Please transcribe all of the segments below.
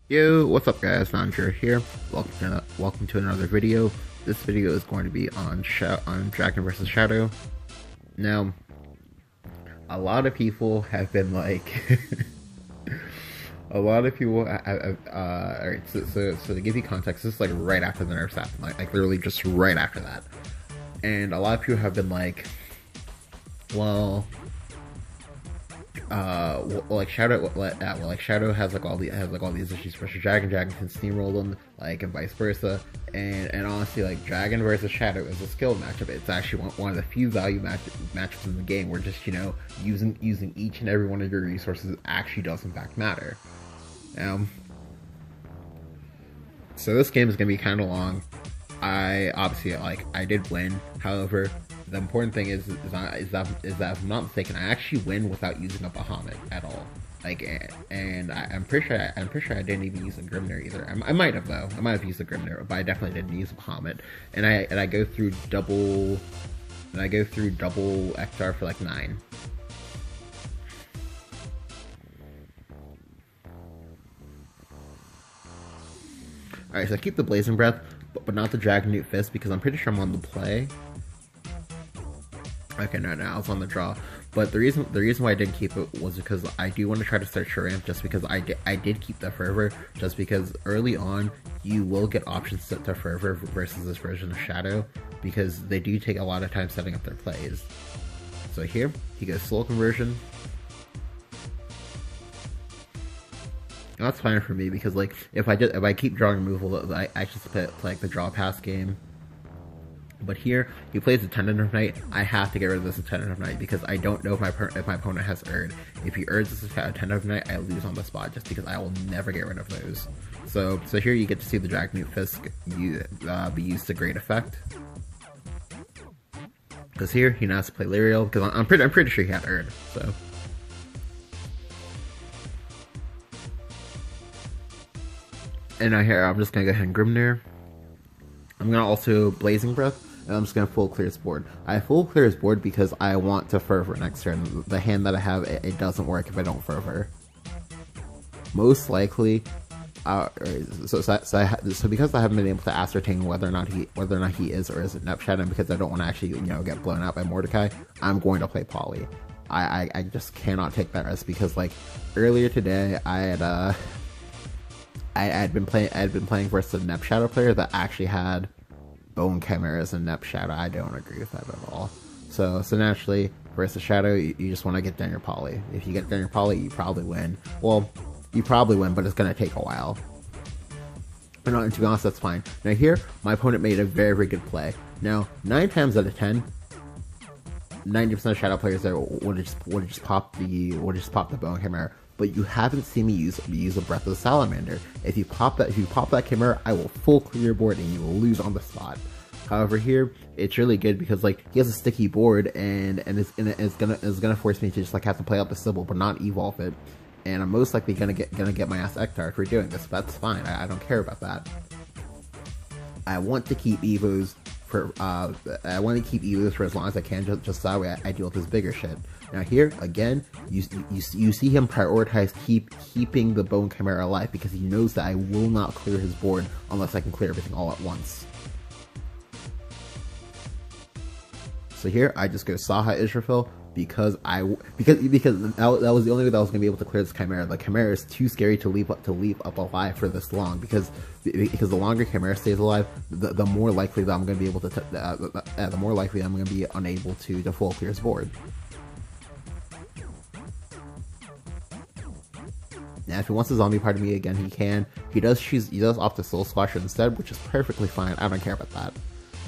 Yo, what's up guys, Andre here. Welcome to another video. This video is going to be on Dragon vs. Shadow. Now, a lot of people have been like, a lot of people alright, so to give you context, this is like right after the nerfs happened, like literally just right after that. And a lot of people have been like, well, Shadow has like all these issues, especially Dragon can steamroll them, like, and vice versa. And honestly, like, Dragon versus Shadow is a skill matchup. It's actually one of the few value matchups in the game where just, you know, using each and every one of your resources actually does in fact matter. So this game is gonna be kind of long. I did win. However, the important thing is that if I'm not mistaken, I actually win without using a Bahamut at all. Like, and I'm pretty sure I didn't even use a Grimnir either. I might have though. I might have used a Grimnir, but I definitely didn't use a Bahamut. And I go through double Ektar for like 9. Alright, so I keep the Blazing Breath, but not the Dragon Newt Fist, because I'm pretty sure I'm on the play. Okay, no, I was on the draw. But the reason why I didn't keep it was because I do want to try to start Sharam, just because I did keep the Fervor, just because early on you will get options to Fervor versus this version of Shadow, because they do take a lot of time setting up their plays. So here, he goes slow conversion. And that's fine for me, because like if I keep drawing removal, I just play like the draw pass game. But here, he plays Attendant of Night. I have to get rid of this Attendant of Night, because I don't know if my opponent has Erd. If he Erds this Attendant of Night, I lose on the spot, just because I will never get rid of those. So here you get to see the Dragon Newt Fist be used to great effect. Because here, he now has to play Lyriel, because I'm pretty sure he had Erd, so. And now here, I'm just going to go ahead and Grimnir. I'm going to also Blazing Breath, and I'm just going to full clear his board. I full clear his board because I want to Fervor next turn. The hand that I have, it doesn't work if I don't Fervor. Most likely, so because I haven't been able to ascertain whether or not he is or isn't Nepshadow, and because I don't want to actually, you know, get blown out by Mordecai, I'm going to play Poly. I just cannot take that risk, because like earlier today I had been playing versus a Nepshadow player that actually had Bone Chimeras and Nepshadow. I don't agree with that at all. So naturally, versus Shadow, you just want to get down your Poly. If you get down your Poly, you probably win. Well, you probably win, but it's going to take a while. And to be honest, that's fine. Now here, my opponent made a very, very good play. Now, 9 times out of 10, 90% of Shadow players there would just pop the Bone Chimera. But you haven't seen me use a Breath of the Salamander. If you pop that Chimera, I will full clear your board and you will lose on the spot. However, here it's really good because like he has a sticky board, and it's gonna force me to just like have to play out the Sybil but not evolve it, and I'm most likely gonna get my ass Ektar for doing this. But that's fine. I don't care about that. I want to keep Evos for as long as I can, just so that way I deal with this bigger shit. Now here, again, you see him prioritize keeping the Bone Chimera alive, because he knows that I will not clear his board unless I can clear everything all at once. So here, I just go Saha Israfil, because that was the only way that I was going to be able to clear this Chimera. The Chimera is too scary to leave up alive for this long, because the longer Chimera stays alive, the more likely that I'm going to be able to the more likely I'm going to be unable to full clear his board. Now, if he wants a zombie part of me again, he can. He does opt to Soul Squasher instead, which is perfectly fine. I don't care about that.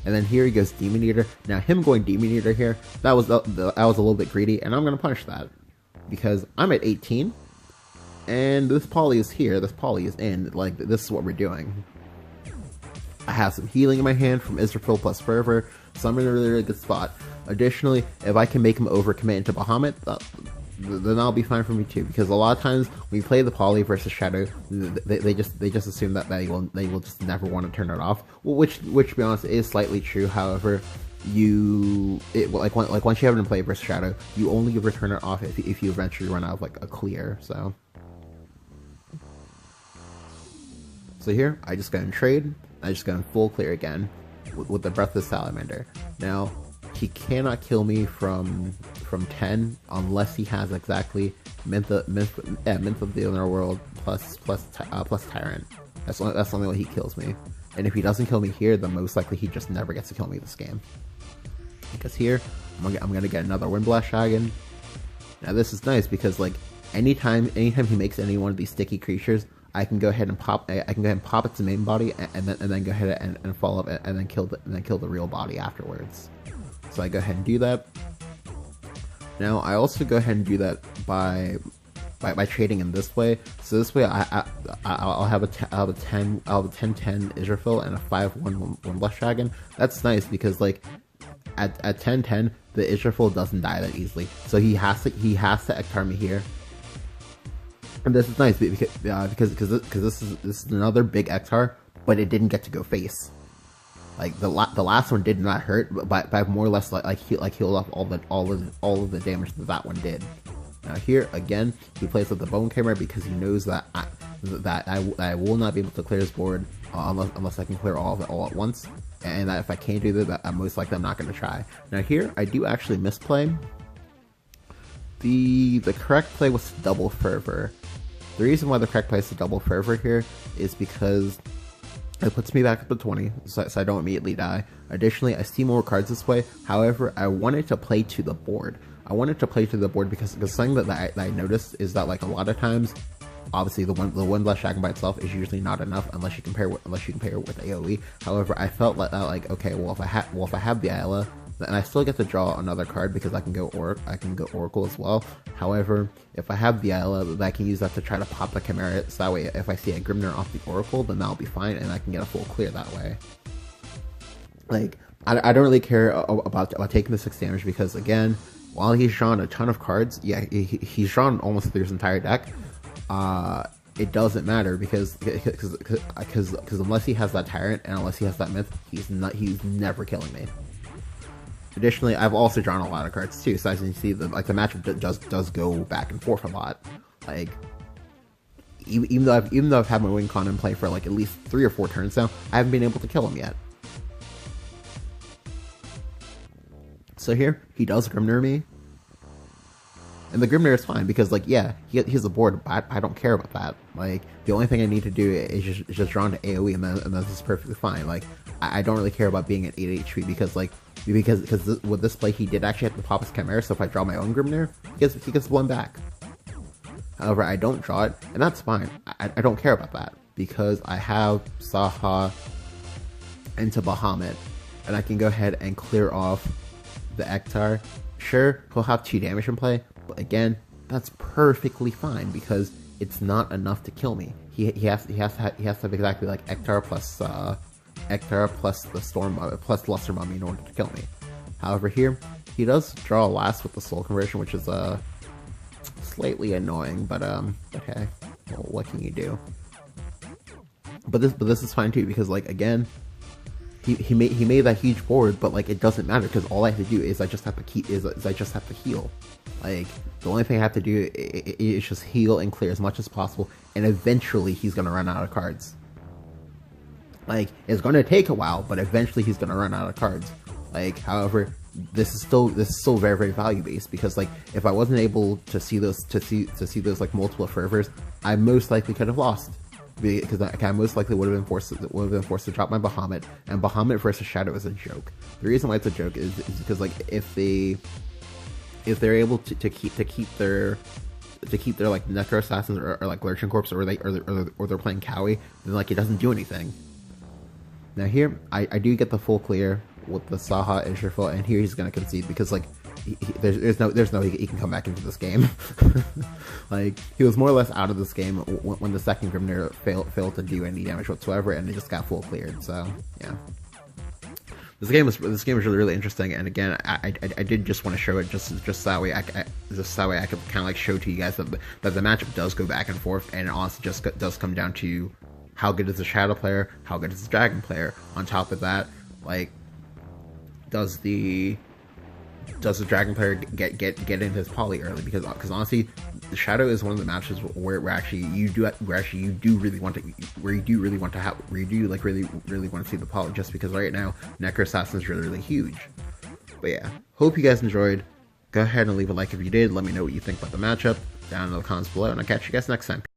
And then here he goes Demon Eater. Now, him going Demon Eater here, that was a little bit greedy, and I'm going to punish that. Because I'm at 18, and this Poly is here, this Poly is in, like, this is what we're doing. I have some healing in my hand from Israfil plus Fervor, so I'm in a really, really good spot. Additionally, if I can make him overcommit into Bahamut, then that'll be fine for me too, because a lot of times when you play the Poly versus Shadow, they just assume that they will just never want to turn it off, which to be honest is slightly true. However, once you have it in play versus Shadow, you only return it off if you eventually run out of like a clear. So So here, I just go and trade. I just go and full clear again with the Breathless Salamander. Now, he cannot kill me from 10 unless he has exactly Myth of the Underworld plus Tyrant. That's the only way he kills me. And if he doesn't kill me here, then most likely he just never gets to kill me this game. Because here, I'm gonna get another Windblast Shagan. Now this is nice because like anytime he makes any one of these sticky creatures, I can go ahead and pop its main body and then go ahead and follow up and then kill the real body afterwards. So I go ahead and do that. Now I also go ahead and do that by trading in this way. So this way I'll have a 10-10 Israfil and a 5-1 Windblast Dragon. That's nice because like at 10-10 the Israfil doesn't die that easily. So he has to Ektar me here. And this is nice because this is another big Ektar, but it didn't get to go face. Like the last one did not hurt, but I've more or less healed off all of the damage that one did. Now here again, he plays with the Bone Camera because he knows that I will not be able to clear his board unless I can clear all of it all at once, and that if I can't do that, I'm most likely not going to try. Now here I do actually misplay. The correct play was to double Fervor. The reason why the correct play is to double Fervor here is because it puts me back up to 20, so I don't immediately die. Additionally, I see more cards this way. However, I wanted to play to the board. Because something that I noticed is that like a lot of times, obviously the Windblast Shagan by itself is usually not enough unless you compare it with AoE. However, I felt like okay, well if I have the Isla, then I still get to draw another card because I can go Oracle as well. However, if I have the Isla, I can use that to try to pop the Chimera, so that way if I see a Grimnir off the Oracle, then that'll be fine and I can get a full clear that way. Like, I don't really care about taking the 6 damage because, again, while he's drawn a ton of cards, yeah, he's drawn almost through his entire deck, it doesn't matter because unless he has that Tyrant and unless he has that Myth, he's never killing me. Additionally, I've also drawn a lot of cards too, so as you can see, the matchup does go back and forth a lot. Like, even though I've had my win con in play for like at least 3 or 4 turns now, I haven't been able to kill him yet. So here, he does Grimnir me. And the Grimnir is fine because, like, yeah, he has a board, but I don't care about that. Like, the only thing I need to do is just draw into AoE, and this is perfectly fine. Like, I don't really care about being at 8 HP because with this play, he did actually have to pop his Chimera, so if I draw my own Grimnir, he gets one back. However, I don't draw it, and that's fine. I don't care about that because I have Saha into Bahamut, and I can go ahead and clear off the Ektar. Sure, he'll have 2 damage in play, but again, that's perfectly fine because it's not enough to kill me. He has to have exactly like Ektar plus the Storm plus Luster Mummy in order to kill me. However, here he does draw a last with the Soul Conversion, which is slightly annoying, but okay, well, what can you do? But this is fine too because, like, again, he made that huge board, but like it doesn't matter because all I have to do is I just have to heal. Like, the only thing I have to do is just heal and clear as much as possible, and eventually he's gonna run out of cards. Like, it's gonna take a while, but eventually he's gonna run out of cards. Like, however, this is still very, very value based because, like, if I wasn't able to see those like multiple fervors, I most likely could have lost. Because I most likely would have been forced to drop my Bahamut, and Bahamut versus Shadow is a joke. The reason why it's a joke is because, like, if they're able to keep their like Necro Assassins or like Lurching Corpse or they're playing Cowie, then like it doesn't do anything. Now here I do get the full clear with the Saha Israfil, and here he's gonna concede because, like, there's no he can come back into this game. Like, he was more or less out of this game when the second Grimnir failed to do any damage whatsoever, and it just got full cleared. So yeah, this game was really, really interesting. And again, I did just want to show it just that way I could kind of like show to you guys that the matchup does go back and forth, and it honestly just does come down to how good is the Shadow player, how good is the Dragon player. On top of that, like, does the Dragon player get into his poly early? Because honestly, the Shadow is one of the matches where actually you do really want to see the poly, just because right now Necro Assassin is really huge. But yeah, hope you guys enjoyed. Go ahead and leave a like if you did. Let me know what you think about the matchup down in the comments below, and I'll catch you guys next time.